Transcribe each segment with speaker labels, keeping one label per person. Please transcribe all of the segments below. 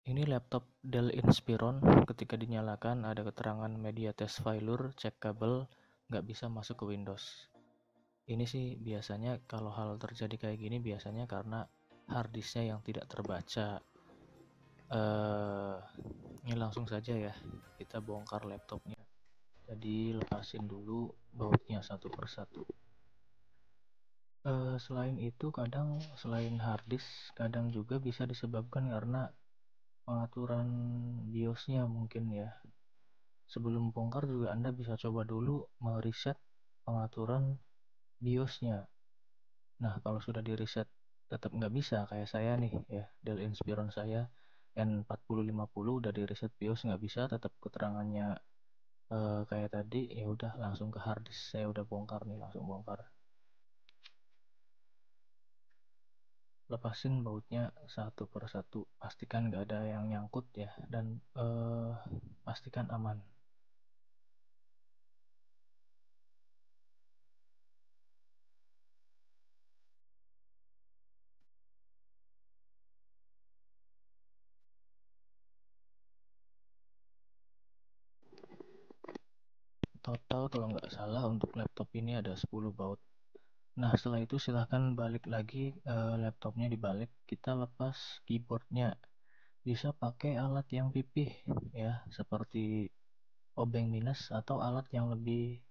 Speaker 1: Ini laptop Dell Inspiron, ketika dinyalakan ada keterangan media test failure, cek kabel, nggak bisa masuk ke Windows. Ini sih biasanya kalau hal terjadi kayak gini biasanya karena harddisknya yang tidak terbaca. eh ini langsung saja ya, kita bongkar laptopnya. Jadi lepasin dulu bautnya satu persatu. Selain itu selain harddisk, kadang juga bisa disebabkan karena pengaturan BIOSnya mungkin ya. Sebelum bongkar juga Anda bisa coba dulu mereset pengaturan BIOSnya. Nah, kalau sudah di reset tetap nggak bisa kayak saya nih ya, Dell Inspiron saya N4050 udah di reset BIOS nggak bisa, tetap keterangannya kayak tadi. Ya udah langsung ke harddisk, saya udah bongkar nih, langsung bongkar. Lepasin bautnya satu persatu, pastikan nggak ada yang nyangkut ya, dan pastikan aman. Total kalau nggak salah untuk laptop ini ada 10 baut. Nah, setelah itu silahkan balik lagi, laptopnya dibalik, kita lepas keyboardnya. Bisa pakai alat yang pipih ya, seperti obeng minus atau alat yang lebih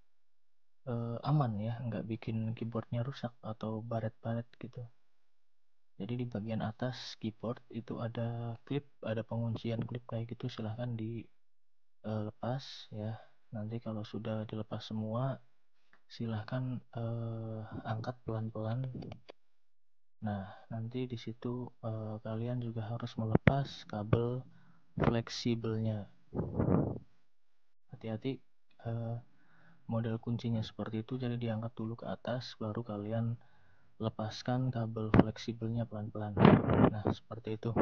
Speaker 1: aman ya, nggak bikin keyboardnya rusak atau baret-baret gitu. Jadi di bagian atas keyboard itu ada klip, ada penguncian klip kayak gitu, silahkan dilepas ya. Nanti kalau sudah dilepas semua, silahkan angkat pelan-pelan. Nah, nanti di situ kalian juga harus melepas kabel fleksibelnya. Hati-hati, eh, model kuncinya seperti itu, jadi diangkat dulu ke atas, baru kalian lepaskan kabel fleksibelnya pelan-pelan. Nah, seperti itu.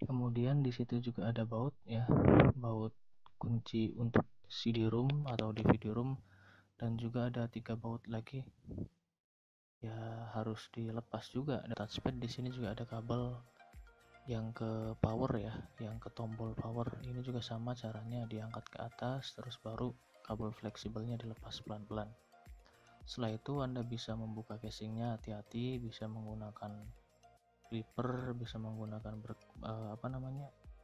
Speaker 1: Kemudian di situ juga ada baut ya, baut kunci untuk CD-ROM atau DVD-ROM, dan juga ada 3 baut lagi. Ya harus dilepas juga. Ada touchpad, di sini juga ada kabel yang ke power ya, yang ke tombol power. Ini juga sama caranya, diangkat ke atas terus baru kabel fleksibelnya dilepas pelan-pelan. Setelah itu Anda bisa membuka casingnya, hati-hati, bisa menggunakan clipper, bisa menggunakan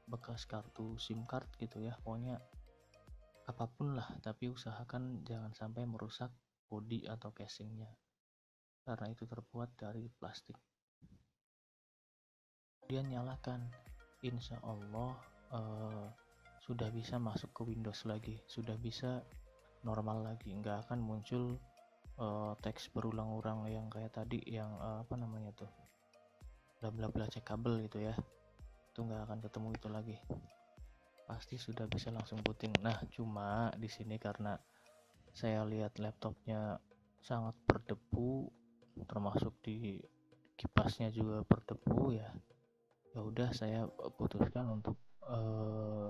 Speaker 1: bekas kartu SIM card gitu ya. Pokoknya apapun lah, tapi usahakan jangan sampai merusak bodi atau casingnya karena itu terbuat dari plastik. Kemudian nyalakan, insya Allah sudah bisa masuk ke Windows lagi, sudah bisa normal lagi, nggak akan muncul teks berulang-ulang yang kayak tadi, yang bla bla bla cek kabel gitu ya. Itu nggak akan ketemu itu lagi, pasti sudah bisa langsung booting. Nah, cuma di sini karena saya lihat laptopnya sangat berdebu, termasuk di kipasnya juga berdebu ya. Ya udah, saya putuskan untuk eh,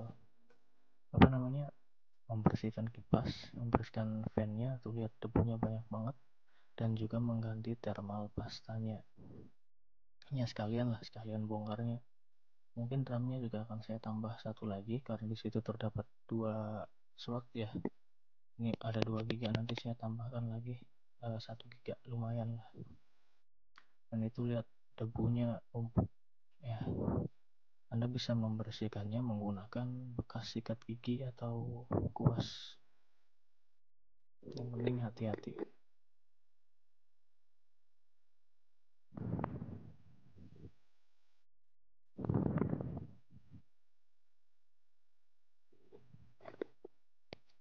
Speaker 1: membersihkan kipas, membersihkan fan-nya. Tuh lihat debunya banyak banget, dan juga mengganti thermal pastanya. Ya sekalian bongkarnya. Mungkin RAM-nya juga akan saya tambah satu lagi karena di situ terdapat 2 slot ya. Ini ada 2 GB, nanti saya tambahkan lagi 1 GB, lumayan lah. Dan itu lihat debunya numpuk ya. Anda bisa membersihkannya menggunakan bekas sikat gigi atau kuas. Yang penting hati-hati.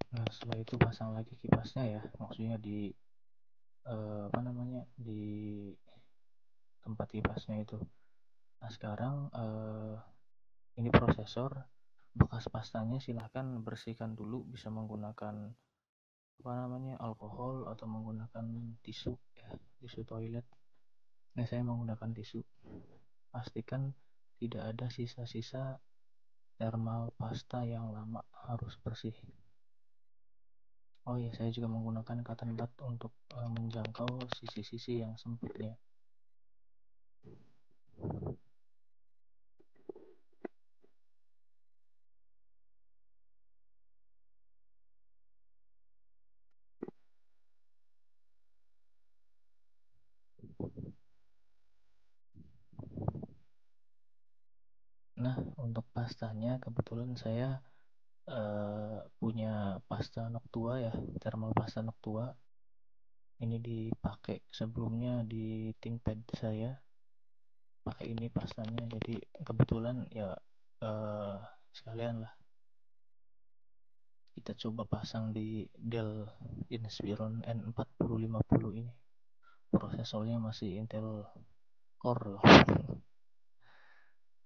Speaker 1: Nah, setelah itu pasang lagi kipasnya ya, maksudnya di tempat kipasnya itu. Nah, sekarang ini prosesor, bekas pastanya silahkan bersihkan dulu, bisa menggunakan alkohol atau menggunakan tisu ya, tisu toilet. Nah, saya menggunakan tisu. Pastikan tidak ada sisa-sisa thermal pasta yang lama, harus bersih. Oh iya, saya juga menggunakan cotton bud untuk menjangkau sisi-sisi yang sempitnya. Untuk pastanya kebetulan saya punya pasta Noctua ya, thermal pasta Noctua. Ini dipakai sebelumnya di ThinkPad saya, pakai ini pastanya, jadi kebetulan ya sekalian lah kita coba pasang di Dell Inspiron N4050 ini. Prosesornya masih Intel Core loh.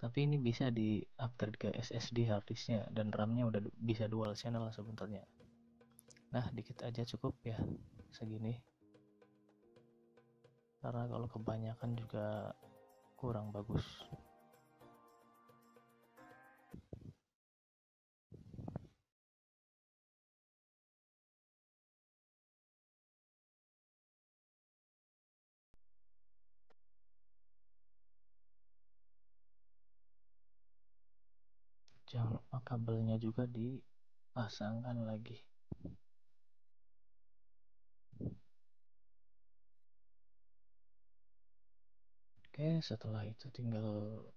Speaker 1: Tapi ini bisa di upgrade ke SSD harddisknya, dan RAM-nya udah bisa dual channel sebenarnya. Nah, dikit aja cukup ya, segini. Karena kalau kebanyakan juga kurang bagus. Jangan lupa kabelnya juga dipasangkan lagi. Oke, setelah itu tinggal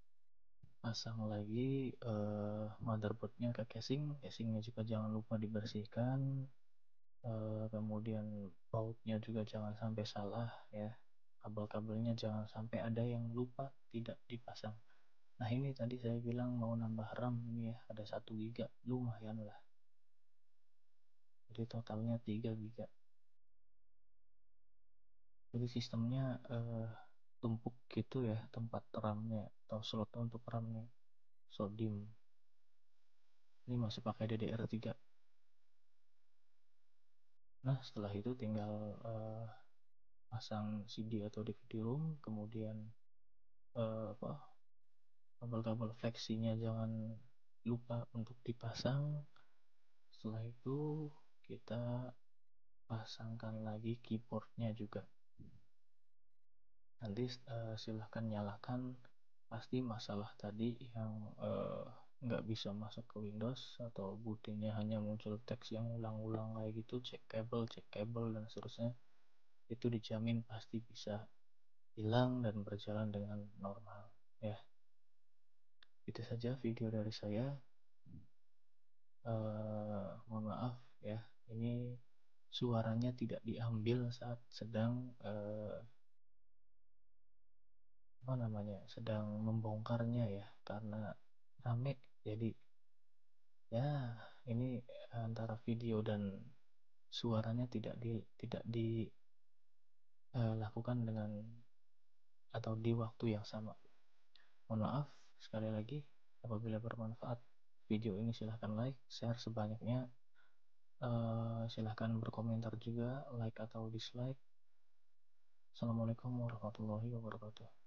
Speaker 1: pasang lagi motherboardnya ke casingnya juga jangan lupa dibersihkan. Kemudian bautnya juga jangan sampai salah ya, kabel-kabelnya jangan sampai ada yang lupa tidak dipasang. Nah, ini tadi saya bilang mau nambah RAM ini ya, ada 1 GB, lumayan lah, jadi totalnya 3 GB. Jadi sistemnya tumpuk gitu ya tempat RAM-nya atau slot untuk RAM-nya, SODIMM. Ini masih pakai DDR3. Nah, setelah itu tinggal pasang CD atau DVD ROM, kemudian kabel-kabel fleksinya jangan lupa untuk dipasang. Setelah itu kita pasangkan lagi keyboardnya juga. Nanti silahkan nyalakan. Pasti masalah tadi yang nggak bisa masuk ke Windows atau bootingnya hanya muncul teks yang ulang-ulang kayak gitu, cek kabel dan seterusnya, itu dijamin pasti bisa hilang dan berjalan dengan normal ya. Itu saja video dari saya. Mohon maaf ya, ini suaranya tidak diambil saat sedang sedang membongkarnya ya, karena rame. Jadi ya, ini antara video dan suaranya tidak dilakukan dengan atau di waktu yang sama. Mohon maaf sekali lagi. Apabila bermanfaat video ini, silahkan like, share sebanyaknya. Silahkan berkomentar juga, like atau dislike. Assalamualaikum warahmatullahi wabarakatuh.